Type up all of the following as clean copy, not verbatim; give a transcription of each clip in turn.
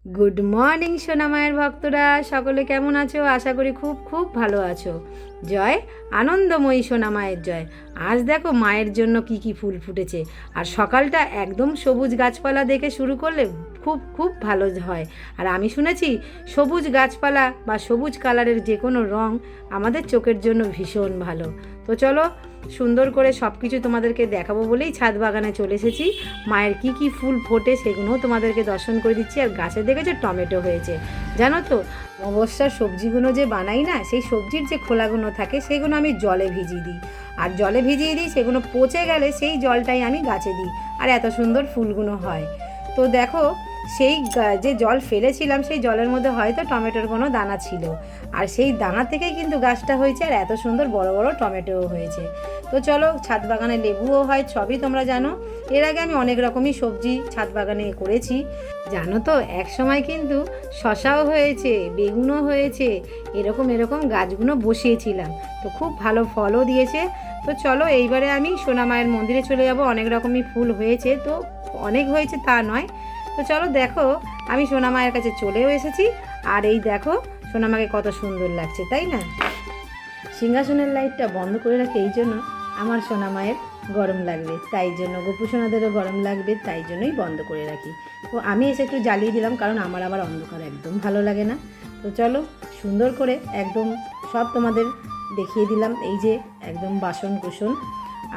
Good morning সোনামায়ের ভক্তরা, সকলে কেমন আছো? আশা করি খুব খুব ভালো আছো। জয় আনন্দময়ী সোনামায়ের জয়। আজ দেখো মায়ের জন্য কি কি ফুল ফুটেছে, আর সকালটা একদম সবুজ গাছপালা দেখে শুরু করলে খুব খুব ভালো হয়। আর আমি শুনেছি সবুজ গাছপালা বা সবুজ কালারের যে কোনো রং আমাদের চোখের জন্য ভীষণ ভালো। তো চলো সুন্দর করে সব কিছু তোমাদেরকে দেখাবো বলেই ছাদ বাগানে চলে এসেছি। মায়ের কি কি ফুল ফোটে সেগুলোও তোমাদেরকে দর্শন করে দিচ্ছি। আর গাছে দেখেছো টমেটো হয়েছে, জানো তো অবশ্য সবজিগুলো যে বানাই না, সেই সবজির যে খোলাগুলো থাকে সেগুলো আমি জলে ভিজিয়ে দিই, আর জলে ভিজিয়ে দিই, সেগুলো পচে গেলে সেই জলটাই আমি গাছে দিই, আর এত সুন্দর ফুলগুলো হয়। তো দেখো সেই যে জল ফেলেছিলাম সেই জলের মধ্যে হয়তো টমেটোর কোনো দানা ছিল, আর সেই দানা থেকেই কিন্তু গাছটা হয়েছে, আর এত সুন্দর বড় বড় টমেটোও হয়েছে। তো চলো, ছাদ বাগানে লেবুও হয়, সবই তোমরা জানো। এর আগে আমি অনেক রকমই সবজি ছাদ বাগানে করেছি, জানো তো। এক সময় কিন্তু শশাও হয়েছে, বেগুনও হয়েছে, এরকম এরকম গাছগুলো বসিয়েছিলাম, তো খুব ভালো ফলও দিয়েছে। তো চলো এইবারে আমি সোনামায়ের মন্দিরে চলে যাব। অনেক রকমই ফুল হয়েছে, তো অনেক হয়েছে তা নয়। তো চলো দেখো, আমি সোনামায়ের কাছে চলেও এসেছি, আর এই দেখো সোনামাকে কত সুন্দর লাগছে, তাই না? সিংহাসনের লাইটটা বন্ধ করে রাখে এই জন্য, আমার সোনামায়ের গরম লাগবে তাই জন্য, গোপু সোনাদেরও গরম লাগবে তাই জন্যই বন্ধ করে রাখি। তো আমি এসে একটু জ্বালিয়ে দিলাম, কারণ আমার আবার অন্ধকার একদম ভালো লাগে না। তো চলো সুন্দর করে একদম সব তোমাদের দেখিয়ে দিলাম, এই যে একদম বাসন কুসন।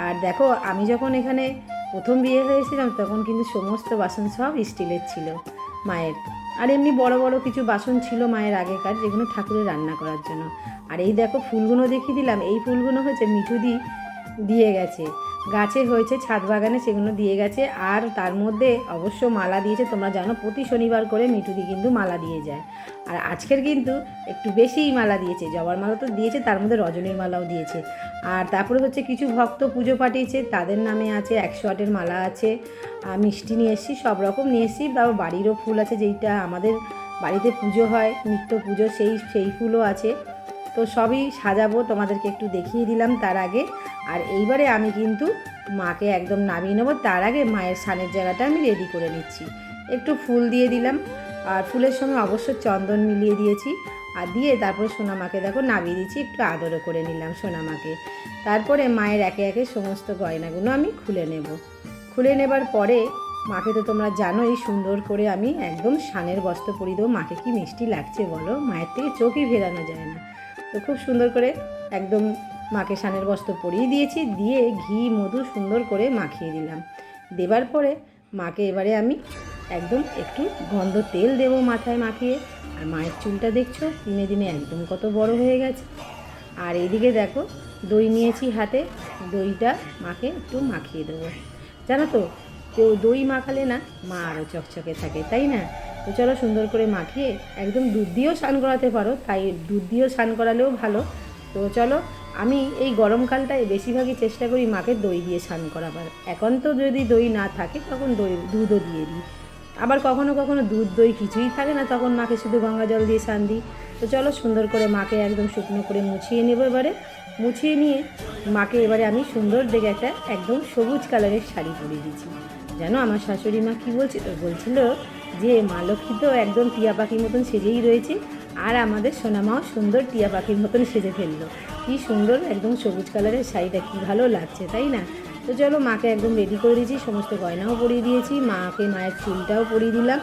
আর দেখো আমি যখন এখানে প্রথম বিয়ে হয়েছিলাম তখন কিন্তু সমস্ত বাসন সব স্টিলের ছিল মায়ের, আর এমনি বড় বড় কিছু বাসন ছিল মায়ের আগেকার, যেগুলো ঠাকুরের রান্না করার জন্য। আর এই দেখো ফুলগুলো দেখিয়ে দিলাম, এই ফুলগুলো হচ্ছে মিঠুদি দিয়ে গেছে, গাছে হয়েছে ছাদ বাগানে, সেগুলো দিয়ে গেছে। আর তার মধ্যে অবশ্য মালা দিয়েছে, তোমরা জানো প্রতি শনিবার করে মিঠুদি কিন্তু মালা দিয়ে যায়। আর আজকের কিন্তু একটু বেশিই মালা দিয়েছে, জবার মালা তো দিয়েছে, তার মধ্যে রজনীর মালাও দিয়েছে। আর তারপরে হচ্ছে কিছু ভক্ত পুজো পাঠিয়েছে, তাদের নামে আছে 108-এর মালা আছে, মিষ্টি নিয়ে এসেছি, সব রকম নিয়ে এসেছি। তারপর বাড়িরও ফুল আছে, যেইটা আমাদের বাড়িতে পুজো হয়, নিত্য পুজো, সেই ফুলও আছে। তো সবই সাজাবো, তোমাদেরকে একটু দেখিয়ে দিলাম তার আগে। আর এইবারে আমি কিন্তু মাকে একদম নামিয়ে নেবো, তার আগে মায়ের স্নানের জায়গাটা আমি রেডি করে নিচ্ছি। একটু ফুল দিয়ে দিলাম, আর ফুলের সঙ্গে অবশ্য চন্দন মিলিয়ে দিয়েছি, আর দিয়ে তারপরে সোনামাকে দেখো নামিয়ে দিচ্ছি, একটু আদরও করে নিলাম সোনামাকে। তারপরে মায়ের একে একে সমস্ত গয়নাগুলো আমি খুলে নেব। খুলে নেবার পরে মাকে তো তোমরা জানোই সুন্দর করে আমি একদম স্নানের বস্ত্র পরিয়ে দেবো। মাকে কি মিষ্টি লাগছে বলো, মায়ের থেকে চোখই ফেরানো যায় না। তো খুব সুন্দর করে একদম মাকে স্নানের বস্ত্র পরিয়ে দিয়েছি, দিয়ে ঘি মধু সুন্দর করে মাখিয়ে দিলাম। দেবার পরে মাকে এবারে আমি একদম একটু গন্ধ তেল দেবো মাথায় মাখিয়ে। আর মায়ের চুলটা দেখছো দিনে দিনে একদম কত বড় হয়ে গেছে। আর এইদিকে দেখো দই নিয়েছি হাতে, দইটা মাকে একটু মাখিয়ে দেবো। জানো তো কেউ দই মাখালে না মা আরও চকচকে থাকে, তাই না? তো চলো সুন্দর করে মাখিয়ে একদম দুধ দিয়েও স্নান করাতে পারো, তাই দুধ দিয়েও স্নান করালেও ভালো। তো চলো আমি এই গরমকালটায় বেশিরভাগই চেষ্টা করি মাকে দই দিয়ে স্নান করাবার। এখন তো যদি দই না থাকে তখন দুধও দিয়ে দিই, আবার কখনো কখনো দুধ দই কিছুই থাকে না, তখন মাকে শুধু গঙ্গা জল দিয়ে স্নান দিই। তো চলো সুন্দর করে মাকে একদম শুকনো করে মুছিয়ে নেব। এবারে মুছিয়ে নিয়ে মাকে এবারে আমি সুন্দর দেখে একটা একদম সবুজ কালারের শাড়ি পরিয়ে দিচ্ছি। জানো আমার শাশুড়ি মা কী বলছিল যে মা লক্ষ্মী তো একদম টিয়া পাখির মতন সেজেই রয়েছে, আর আমাদের সোনামাও সুন্দর টিয়া পাখির মতন সেজে ফেললো। কী সুন্দর একদম সবুজ কালারের শাড়িটা, কী ভালো লাগছে তাই না? তো চলো মাকে একদম রেডি করে দিয়েছি, সমস্ত গয়নাও পরিয়ে দিয়েছি, মাকে মায়ের চুলটাও পরিয়ে দিলাম,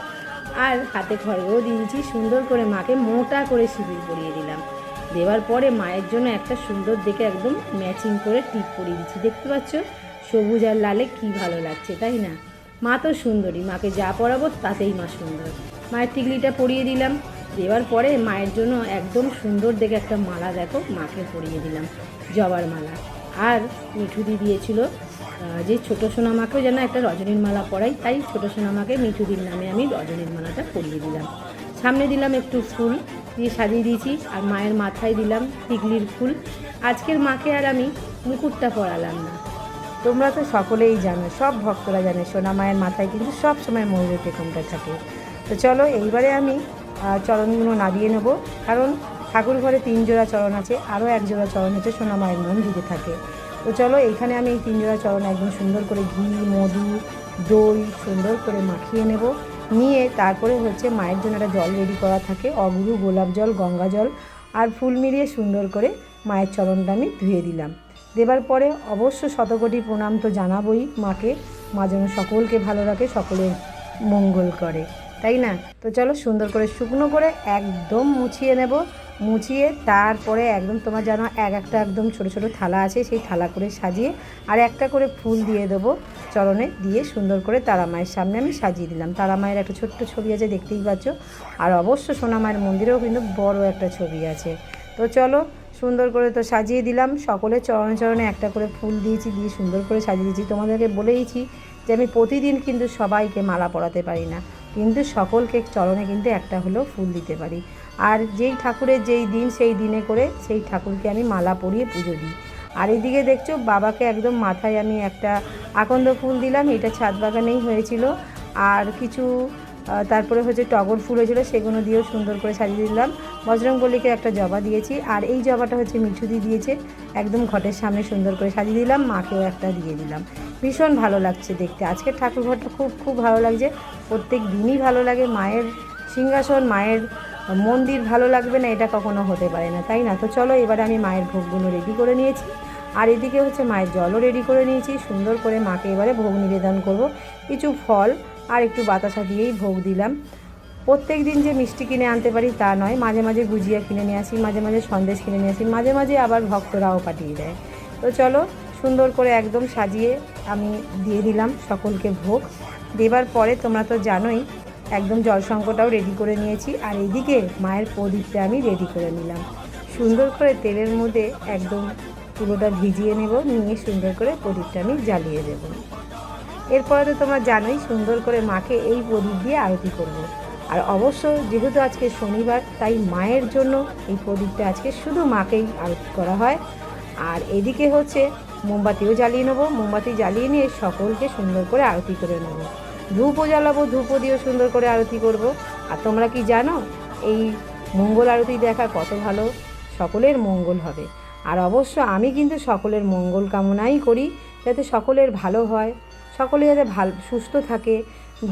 আর হাতে খড়গও দিয়েছি। সুন্দর করে মাকে মোটা করে সিঁদুর পরিয়ে দিলাম। দেওয়ার পরে মায়ের জন্য একটা সুন্দর দেখে একদম ম্যাচিং করে টিপ পরিয়ে দিচ্ছি। দেখতে পাচ্ছ সবুজ আর লালে কী ভালো লাগছে তাই না? মা তো সুন্দরী, মাকে যা পরাবো তাতেই মা সুন্দর। মায়ের টিকলিটা পরিয়ে দিলাম। দেওয়ার পরে মায়ের জন্য একদম সুন্দর দেখে একটা মালা দেখো মাকে পরিয়ে দিলাম, জবার মালা। আর মিঠুদি দিয়েছিল যে ছোটো সোনামাকেও যেন একটা রজনীর মালা পরাই, তাই ছোটো সোনামাকে মিঠুদির নামে আমি রজনীর মালাটা পরিয়ে দিলাম। সামনে দিলাম একটু ফুল দিয়ে সাজিয়ে দিয়েছি, আর মায়ের মাথায় দিলাম টিকলির ফুল। আজকের মাকে আর আমি মুকুটটা পরালাম না। তোমরা তো সকলেই জানো, সব ভক্তরা জানে সোনা মায়ের মাথায় কিন্তু সব সময় ময়ূরের পেখমটা থাকে। তো চলো এইবারে আমি চরণগুলো নাবিয়ে নেব, কারণ ঠাকুর ঘরে 3 জোড়া চরণ আছে, আরও 1 জোড়া চরণ হচ্ছে সোনা মায়ের মন্দিরে থাকে। তো চলো এইখানে আমি এই 3 জোড়া চরণ একদম সুন্দর করে ঘি মধু দই সুন্দর করে মাখিয়ে নেব। নিয়ে তারপরে হচ্ছে মায়ের জন্য একটা জল রেডি করা থাকে, অগুরু, গোলাপ জল, গঙ্গা জল আর ফুল মিলিয়ে সুন্দর করে মায়ের চরণটা আমি ধুয়ে দিলাম। দেবার পরে অবশ্য শতকোটি প্রণাম তো জানাবই মাকে, মা যেন সকলকে ভালো রাখে, সকলের মঙ্গল করে, তাই না? তো চলো সুন্দর করে শুকনো করে একদম মুছিয়ে নেব। মুছিয়ে তারপরে একদম তোমার জানো একটা একদম ছোটো ছোটো থালা আছে, সেই থালা করে সাজিয়ে আর একটা করে ফুল দিয়ে দেবো চরণে, দিয়ে সুন্দর করে তারা মায়ের সামনে আমি সাজিয়ে দিলাম। তারা মায়ের একটা ছোট্ট ছবি আছে, দেখতেই পাচ্ছ। আর অবশ্য সোনা মায়ের মন্দিরেও কিন্তু বড় একটা ছবি আছে। তো চলো সুন্দর করে তো সাজিয়ে দিলাম, সকলের চরণে চরণে একটা করে ফুল দিয়েছি, দিয়ে সুন্দর করে সাজিয়ে দিয়েছি। তোমাদেরকে বলেইছি যে আমি প্রতিদিন কিন্তু সবাইকে মালা পরাতে পারি না, কিন্তু সকলকে চরণে কিন্তু একটা হলেও ফুল দিতে পারি। আর যেই ঠাকুরের যেই দিন সেই দিনে করে সেই ঠাকুরকে আমি মালা পরিয়ে পুজো দিই। আর এদিকে দেখছো বাবাকে একদম মাথায় আমি একটা আকন্দ ফুল দিলাম, এটা ছাদ বাগানেই হয়েছিল। আর কিছু তারপরে হচ্ছে টগর ফুল হয়েছিল, সেগুলো দিয়েও সুন্দর করে সাজিয়ে দিলাম। বজরংবলীকে একটা জবা দিয়েছি, আর এই জবাটা হচ্ছে মিঠুদি দিয়েছে, একদম ঘটের সামনে সুন্দর করে সাজিয়ে দিলাম। মাকেও একটা দিয়ে দিলাম। ভীষণ ভালো লাগছে দেখতে, আজকের ঠাকুর ঘরটা খুব খুব ভালো লাগছে। প্রত্যেক দিনই ভালো লাগে, মায়ের সিংহাসন, মায়ের মন্দির ভালো লাগবে না এটা কখনো হতে পারে না, তাই না? তো চলো এবারে আমি মায়ের ভোগগুলো রেডি করে নিয়েছি, আর এদিকে হচ্ছে মায়ের জলও রেডি করে নিয়েছি। সুন্দর করে মাকে এবারে ভোগ নিবেদন করব। কিছু ফল আর একটু বাতাসা দিয়েই ভোগ দিলাম। প্রত্যেক দিন যে মিষ্টি কিনে আনতে পারি তা নয়, মাঝে মাঝে গুজিয়া কিনে নিয়ে আসি, মাঝে মাঝে সন্দেশ কিনে নিয়ে আসি, মাঝে মাঝে আবার ভক্তরাও পাঠিয়ে দেয়। তো চলো সুন্দর করে একদম সাজিয়ে আমি দিয়ে দিলাম সকলকে ভোগ। দেবার পরে তোমরা তো জানোই একদম জলসংকটাও রেডি করে নিয়েছি। আর এদিকে মায়ের প্রদীপটা আমি রেডি করে নিলাম, সুন্দর করে তেলের মধ্যে একদম পুরোটা ভিজিয়ে নেব, নিয়ে সুন্দর করে প্রদীপটা আমি জ্বালিয়ে দেব। এরপরে তো তোমরা জানোই সুন্দর করে মাকে এই প্রদীপ দিয়ে আরতি করব। আর অবশ্য যেহেতু আজকে শনিবার, তাই মায়ের জন্য এই প্রদীপটা আজকে শুধু মাকেই আরতি করা হয়। আর এদিকে হচ্ছে মোমবাতিও জ্বালিয়ে নেবো, মোমবাতি জ্বালিয়ে নিয়ে সকলকে সুন্দর করে আরতি করে নেবো। ধূপও জ্বালাবো, ধূপও দিয়েও সুন্দর করে আরতি করব। আর তোমরা কি জানো এই মঙ্গল আরতি দেখা কত ভালো, সকলের মঙ্গল হবে। আর অবশ্য আমি কিন্তু সকলের মঙ্গল কামনাই করি, যাতে সকলের ভালো হয়, সকলে যাতে ভালো সুস্থ থাকে,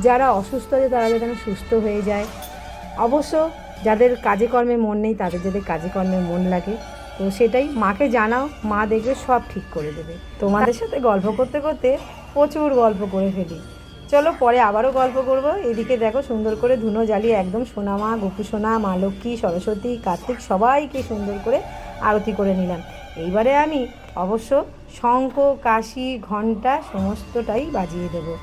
যারা অসুস্থ আছে তারা যেন সুস্থ হয়ে যায়। অবশ্য যাদের কাজে কর্মে মন নেই তাদের যাতে কাজে কর্মে মন লাগে। তো সেটাই মাকে জানাও, মা দেখবে সব ঠিক করে দেবে। তোমাদের সাথে গল্প করতে করতে প্রচুর গল্প করে ফেলি, চলো পরে আবারও গল্প করব। এদিকে দেখো সুন্দর করে ধুনো জ্বালিয়ে একদম সোনা মা, গোপু সোনা, মা লক্ষ্মী, সরস্বতী, কার্তিক সবাইকে সুন্দর করে আরতি করে নিলাম। এইবারে আমি অবশ্য শঙ্খ, কাশি, ঘণ্টা সমস্তটাই বাজিয়ে দেবো।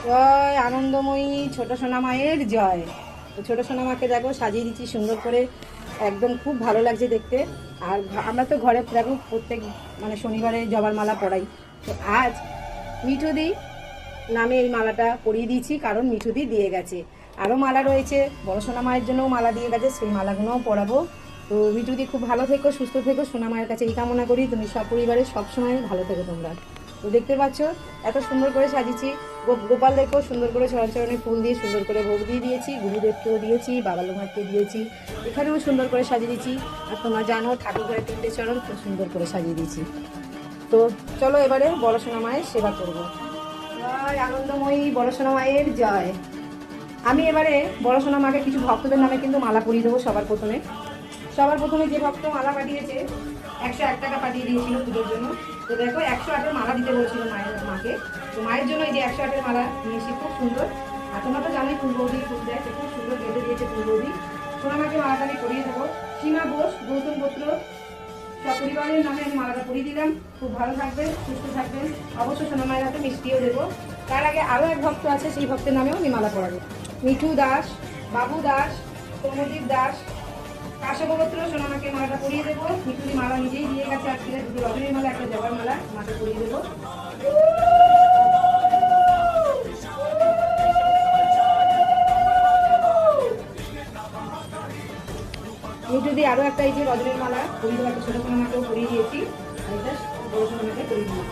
জয় আনন্দময়ী ছোট সোনা মায়ের জয়। ছোটো সোনামাকে দেখো সাজিয়ে দিচ্ছি সুন্দর করে, একদম খুব ভালো লাগছে দেখতে। আর আমরা তো ঘরে দেখো প্রত্যেক মানে শনিবারে জবার মালা পরাই, তো আজ মিঠুদি নামে এই মালাটা পরিয়ে দিয়েছি, কারণ মিঠুদি দিয়ে গেছে। আরও মালা রয়েছে, বড় সোনা মায়ের জন্যও মালা দিয়ে গেছে, সেই মালাগুলোও পরাবো। তো মিঠুদি খুব ভালো থেকো, সুস্থ থেকো, সোনা মায়ের কাছে এই কামনা করি তুমি সপরিবারে সবসময় ভালো থেকো তোমরা। তো দেখতে পাচ্ছ এত সুন্দর করে সাজিয়েছি। গোপাল দেখো সুন্দর করে চরণে ফুল দিয়ে সুন্দর করে ভোগ দিয়ে দিয়েছি, গুরুদেবকেও দিয়েছি, বাবা লোমাকে দিয়েছি, এখানেও সুন্দর করে সাজিয়ে দিয়েছি। আর তোমরা জানো ঠাকুর ঘরে 3টে চরণ খুব সুন্দর করে সাজিয়ে দিয়েছি। তো চলো এবারে বড় সোনা মায়ের সেবা করবো। জয় আনন্দময়ী বড় সোনা মায়ের জয়। আমি এবারে বড় সোনা মাকে কিছু ভক্তদের নামে কিন্তু মালা পরিয়ে দেবো। সবার প্রথমে যে ভক্ত মালা পাঠিয়েছে 101 টাকা পাঠিয়ে দিয়েছিল পুজোর জন্য। তো দেখো 108-এর মালা দিতে বলছিল মাকে, তো মায়ের জন্য এই যে 108-এর মালা নিয়েছি, খুব সুন্দর। আর তোমরা তো জানোই ফুলবৌদি ফুল দেয়, খুব সুন্দর বেঁধে দিয়েছে ফুলবৌদি। সোনা মাকে মালাটা আমি পরিয়ে দেবো। সীমা ঘোষ, গৌতম গোত্র সপরিবারের নামে আমি মালাটা পরিয়ে দিলাম। খুব ভালো থাকবেন, সুস্থ থাকবেন। অবশ্যই সোনা মায়ের হাতে মিষ্টিও দেবো। তার আগে আরও এক ভক্ত আছে, সেই ভক্তের নামেও আমি মালা পরাবো। মিঠু দাস, বাবু দাস, সৌমদীপ দাস, কাশ্যপ গোত্র সোনামাকে মালাটা পরিয়ে দেবো। মিঠুদি মালা নিজেই দিয়ে গেছে, আজকে 2 রজনীর মালা, 1 জবার মালা মাকে পরিয়ে দেবো। মিঠুদি আরও একটা এই যে রজনীর মালা পরিয়ে দেবো, একটা ছোটো সোনামাকেও পরিয়ে দিয়েছি, আর এটা বড় সোনামাকে পরিয়ে দিয়েছি।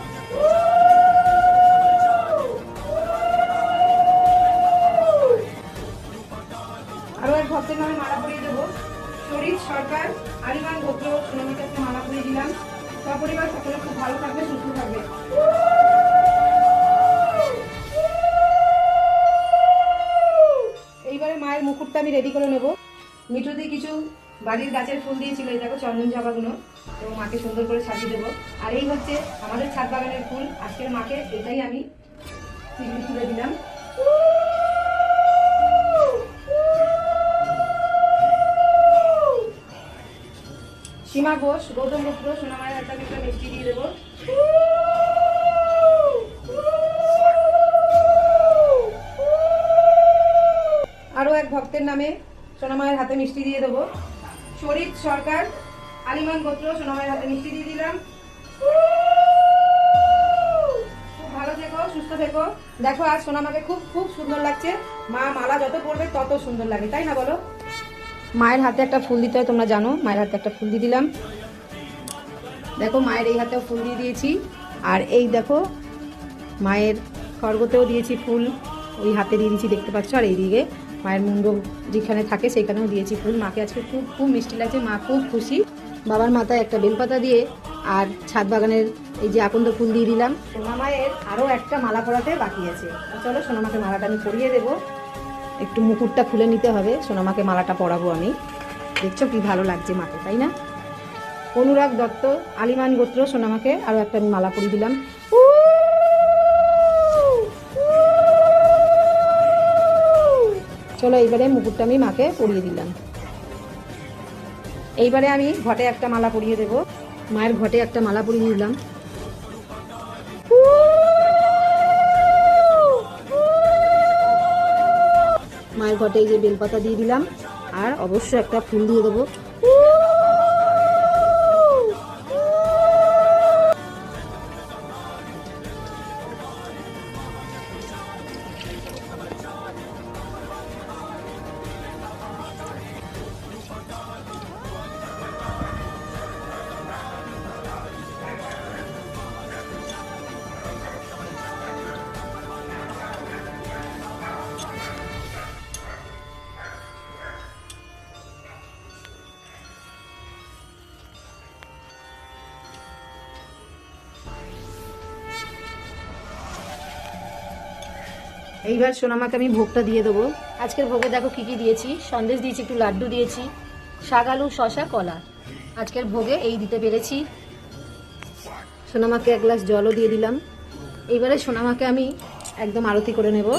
আরও এক ভক্তের নামে মালা পরিয়ে দেবো। শরীর সরকার, আলিমান গোত্র সোনামাকে একটা মালা পরিয়ে দিলাম। সপরিবার সকলে খুব ভালো থাকবে, সুস্থ থাকবে। এইবারে মায়ের মুকুটটা আমি রেডি করে নেব। মিঠুদি কিছু বাড়ির গাছের ফুল দিয়েছিল, এই দেখো চন্দন জবাগুলো, তো মাকে সুন্দর করে সাজিয়ে দেবো। আর এই হচ্ছে আমাদের ছাদ বাগানের ফুল, আজকের মাকে এটাই আমি তুলে দিলাম। সীমা ঘোষ, গৌতম গোত্র সোনামায়ের একটা মিষ্টি দিয়ে দেবো। আরও এক ভক্তের নামে সোনামায়ের হাতে মিষ্টি দিয়ে দেবো। শরীর সরকার, আলিমান গোত্র সোনামায়ের হাতে মিষ্টি দিয়ে দিলাম। খুব ভালো থেকো, সুস্থ থেকো। দেখো আজ সোনামাকে খুব খুব সুন্দর লাগছে। মা মালা যত পড়বে তত সুন্দর লাগে, তাই না বলো? মায়ের হাতে একটা ফুল দিতে হয়, তোমরা জানো। মায়ের হাতে একটা ফুল দিয়ে দিলাম। দেখো মায়ের এই হাতেও ফুল দিয়ে দিয়েছি, আর এই দেখো মায়ের খড়গতেও দিয়েছি ফুল, ওই হাতে দিয়ে দিয়েছি, দেখতে পাচ্ছ। আর এইদিকে মায়ের মুন্ড যেখানে থাকে সেখানেও দিয়েছি ফুল। মাকে আজকে খুব খুব মিষ্টি লাগছে, মা খুব খুশি। বাবার মাথায় একটা বেলপাতা দিয়ে আর ছাদ বাগানের এই যে আকন্দ ফুল দিয়ে দিলাম। সোনা মায়ের আরও একটা মালা পরাতে বাকি আছে, চলো সোনামাকে মালাটা আমি পরিয়ে দেবো। একটু মুকুটটা খুলে নিতে হবে, সোনামাকে মালাটা পরাবো আমি। দেখছো কি ভালো লাগছে মাকে, তাই না? অনুরাগ দত্ত, আলিমান গোত্র সোনামাকে আরও একটা আমি মালা পরিয়ে দিলাম। চলো এইবারে মুকুটটা আমি মাকে পরিয়ে দিলাম। এইবারে আমি ঘটে একটা মালা পরিয়ে দেব। মায়ের ঘটে একটা মালা পরিয়ে দিলাম। মায়ের ঘটে এই যে বেলপাতা দিয়ে দিলাম, আর অবশ্যই একটা ফুল দিয়ে দেবো। এইবার সোনামাকে আমি ভোগটা দিয়ে দেবো। আজকের ভোগে দেখো কী কী দিয়েছি। সন্দেশ দিয়েছি, একটু লাড্ডু দিয়েছি, শাক আলু শশা কলা। আজকের ভোগে এই দিতে পেরেছি। সোনামাকে 1 গ্লাস জলও দিয়ে দিলাম। এইবারে সোনামাকে আমি একদম আরতি করে নেব।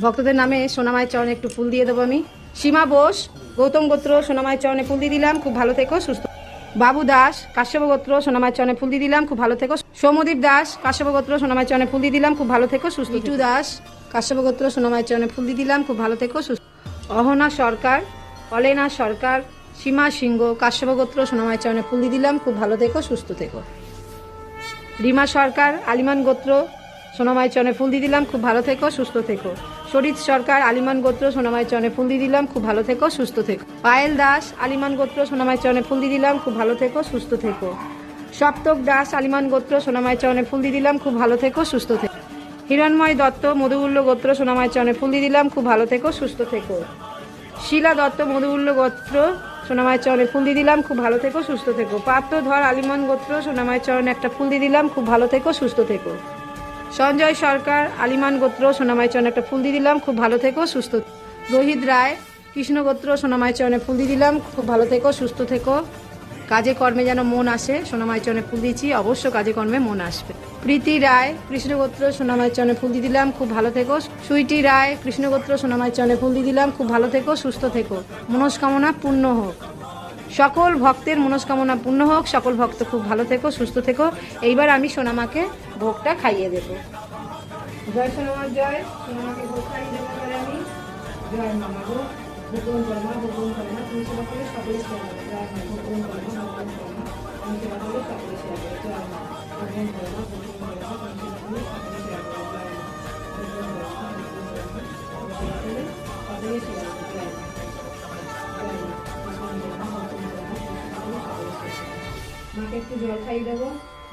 ভক্তদের নামে সোনামায়ের চরণে একটু ফুল দিয়ে দেবো আমি। সীমা বোস, গৌতম গোত্র, সোনামায়ের চরণে ফুল দিয়ে দিলাম, খুব ভালো থেকো সুস্থ। বাবু দাস, কাশ্যপ গোত্র, সোনামায়ের চরণে ফুল দিয়ে দিলাম, খুব ভালো থেকো। সৌমদীপ দাস, কাশ্যপ গোত্র, সোনামায়ের চরণে ফুল দিয়ে দিলাম, খুব ভালো থেকো সুস্থ। মিটু দাস, কাশ্যপ গোত্র, সোনামায়ের চরণে ফুল দিয়ে দিলাম, খুব ভালো থেকো সুস্থ। অহনা সরকার, অলেনা সরকার, সীমা সিংহ, কাশ্যপ গোত্র, সোনামায়ের চরণে ফুল দিয়ে দিলাম, খুব ভালো থেকো সুস্থ থেকো। রিমা সরকার, আলিমান গোত্র, সোনামায়ের চরণে ফুল দিয়ে দিলাম, খুব ভালো থেকো সুস্থ থেকো। শরীর সরকার, আলিমান গোত্র, সোনামায়ের চরণে ফুল দিয়ে দিলাম, খুব ভালো থেকো সুস্থ থেকো। পায়েল দাস, আলিমান গোত্র, সোনামায়ের চরণে ফুল দিয়ে দিলাম, খুব ভালো থেকো সুস্থ থেকো। সপ্তক দাস, আলিমান গোত্র, সোনামায়ের চরণে ফুল দিয়ে দিলাম, খুব ভালো থেকো সুস্থ থেকো। হিরণময় দত্ত, মধুউল্ল গোত্র, সোনামায়ের চরণে ফুল দিয়ে দিলাম, খুব ভালো থেকো সুস্থ থেকো। শিলা দত্ত, মধুউল্ল গোত্র, সোনামায়ের চরণে ফুল দিয়ে দিলাম, খুব ভালো থেকো সুস্থ থেকো। পাত্রধর, আলিমান গোত্র, সোনামায়ের চরণে একটা ফুল দিয়ে দিলাম, খুব ভালো থেকো সুস্থ থেকো। সঞ্জয় সরকার, আলিমান গোত্র, সোনামায়ের চরণে একটা ফুল দিয়ে দিলাম, খুব ভালো থেকো সুস্থ। রোহিত রায়, কৃষ্ণ গোত্র, সোনামায়ের চরণে ফুল দিয়ে দিলাম, খুব ভালো থেকো সুস্থ থেকো। কাজে কর্মে যেন মন আসে, সোনামায়ের চরণে ফুল দিয়েছি, অবশ্য কাজে কর্মে মন আসবে। প্রীতি রায়, কৃষ্ণগোত্র, সোনামায়ের চরণে ফুল দিয়ে দিলাম, খুব ভালো থেকো। সুইটি রায়, কৃষ্ণগোত্র, সোনামায়ের চরণে ফুল দিয়ে দিলাম, খুব ভালো থেকো সুস্থ থেকো। মনস্কামনা পূর্ণ হোক, সকল ভক্তের মনস্কামনা পূর্ণ হোক, সকল ভক্ত খুব ভালো থেকো সুস্থ থেকো। এইবার আমি সোনামাকে ভোগটা খাইয়ে দেবো। জয় সোনামা, জয় সোনামাকে ভোগ খাইয়ে দেবো এবারে আমি। জয় মামা গো, ভোগন কর্মা, ভোগন কর্মা, তুমি সেবা করে সকলে সেবা করো। জয় মা, ভোগন কর্মা, ভোগন কর্মা, তুমি সেবা করে সকলে সেবা করো। জয় মা, ভোগন কর্মা, ভোগন কর্মা, তুমি সেবা করে সকলে সেবা করো। জয় মা, ভোগন কর্মা, ভোগন কর্মা, তুমি সেবা করে সকলে সেবা করো। জয় মা, জয় মা, ভোগন কর্মা, ভোগন কর্মা, তুমি সেবা করে সকলে সেবা করো। মাকে একটু জল খাইয়ে দেবো।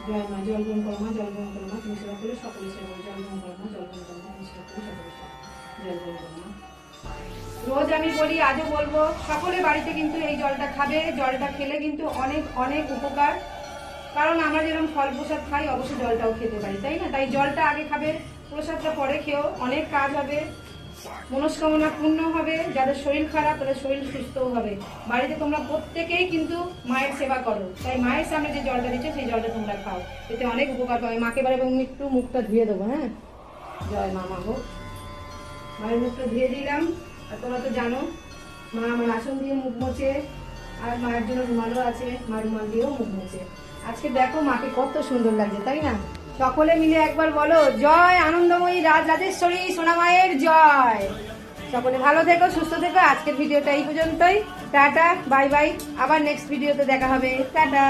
জয় মা, জল গ্রহণ করো মা, জল গ্রহণ করো মা, তুমি সেবা করে সকলে সেবা করো। জল গ্রহণ করো মা, জল গ্রহণ করো মা, তুমি সেবা করে সকলে সেবা করো। জল গ্রহণ করো মা। রোজ আমি বলি, আজও বলবো, সকলে বাড়িতে কিন্তু এই জলটা খাবে। জলটা খেলে কিন্তু অনেক অনেক উপকার। কারণ আমরা যেরকম ফল প্রসাদ খাই, অবশ্যই জলটাও খেতে পারি, তাই না? তাই জলটা আগে খাবে, প্রসাদটা পরে খেও। অনেক কাজ হবে, মনস্কামনা পূর্ণ হবে। যাদের শরীর খারাপ তাদের শরীর সুস্থও হবে। বাড়িতে তোমরা প্রত্যেকেই কিন্তু মায়ের সেবা করো, তাই মায়ের সামনে যে জলটা দিচ্ছে সেই জলটা তোমরা খাও, এতে অনেক উপকার পাবে। মাকে এবারে এবং একটু মুখটা ধুয়ে দেবো। হ্যাঁ, জয় মামা হোক। মায়ের মুখটা ধুয়ে দিলাম। আর তোমরা তো জানো, মা আমার আসন দিয়ে মুখ মোছে, আর মায়ের জন্য রুমালও আছে, মা রুমাল দিয়েও মুখ মোছে। আজকে দেখো মাকে কত সুন্দর লাগছে, তাই না? সকলে মিলে একবার বলো, জয় আনন্দময়ী রাজরাজেশ্বরী সোনামায়ের জয়। সকলে ভালো থেকো, সুস্থ থেকো। আজকের ভিডিওটা এই পর্যন্তই। Tata, bye bye. আবার নেক্সট ভিডিওতে দেখা হবে। টাটা।